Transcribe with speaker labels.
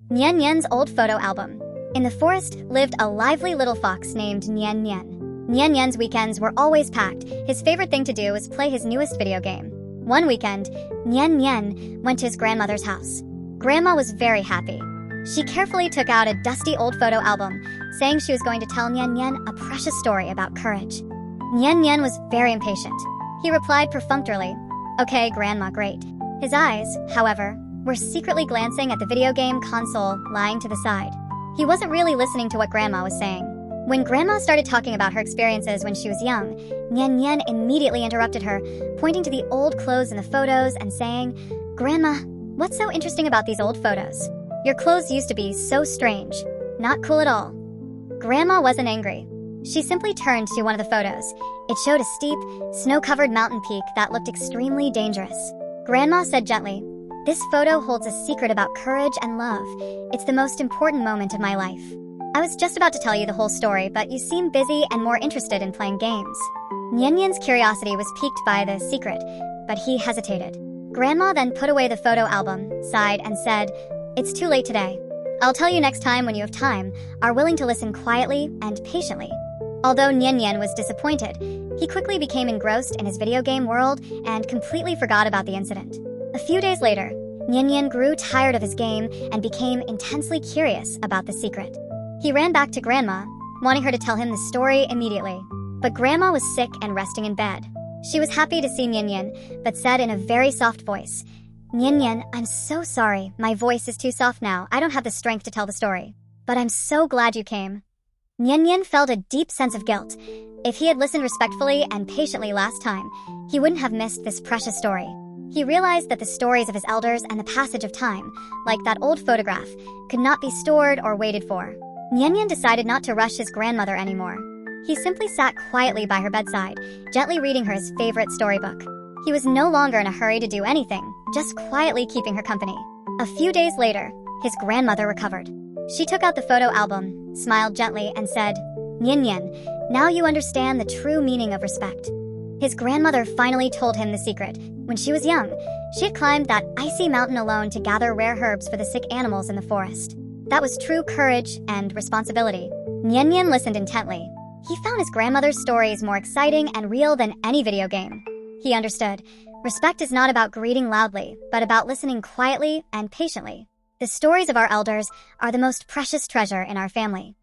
Speaker 1: Nian Nian's old photo album. In the forest lived a lively little fox named Nian Nian. Nian Nian's weekends were always packed. His favorite thing to do was play his newest video game. One weekend, Nian Nian went to his grandmother's house. Grandma was very happy. She carefully took out a dusty old photo album, saying she was going to tell Nian Nian a precious story about courage. Nian Nian was very impatient. He replied perfunctorily, "Okay, Grandma, great." His eyes, however, were secretly glancing at the video game console lying to the side. He wasn't really listening to what Grandma was saying. When Grandma started talking about her experiences when she was young, Nian Nian immediately interrupted her, pointing to the old clothes in the photos and saying, "Grandma, what's so interesting about these old photos? Your clothes used to be so strange. Not cool at all." Grandma wasn't angry. She simply turned to one of the photos. It showed a steep, snow-covered mountain peak that looked extremely dangerous. Grandma said gently, "This photo holds a secret about courage and love. It's the most important moment of my life. I was just about to tell you the whole story, but you seem busy and more interested in playing games." Nian Nian's curiosity was piqued by the secret, but he hesitated. Grandma then put away the photo album, sighed, and said, "It's too late today. I'll tell you next time when you have time, are willing to listen quietly and patiently." Although Nian Nian was disappointed, he quickly became engrossed in his video game world and completely forgot about the incident. A few days later, Nian Nian grew tired of his game and became intensely curious about the secret. He ran back to Grandma, wanting her to tell him the story immediately. But Grandma was sick and resting in bed. She was happy to see Nian Nian, but said in a very soft voice, "Nian Nian, I'm so sorry. My voice is too soft now. I don't have the strength to tell the story. But I'm so glad you came." Nian Nian felt a deep sense of guilt. If he had listened respectfully and patiently last time, he wouldn't have missed this precious story. He realized that the stories of his elders and the passage of time, like that old photograph, could not be stored or waited for. Nian Nian decided not to rush his grandmother anymore. He simply sat quietly by her bedside, gently reading her his favorite storybook. He was no longer in a hurry to do anything, just quietly keeping her company. A few days later, his grandmother recovered. She took out the photo album, smiled gently, and said, "Nian Nian, now you understand the true meaning of respect." His grandmother finally told him the secret. When she was young, she had climbed that icy mountain alone to gather rare herbs for the sick animals in the forest. That was true courage and responsibility. Nian Nian listened intently. He found his grandmother's stories more exciting and real than any video game. He understood, respect is not about greeting loudly, but about listening quietly and patiently. The stories of our elders are the most precious treasure in our family.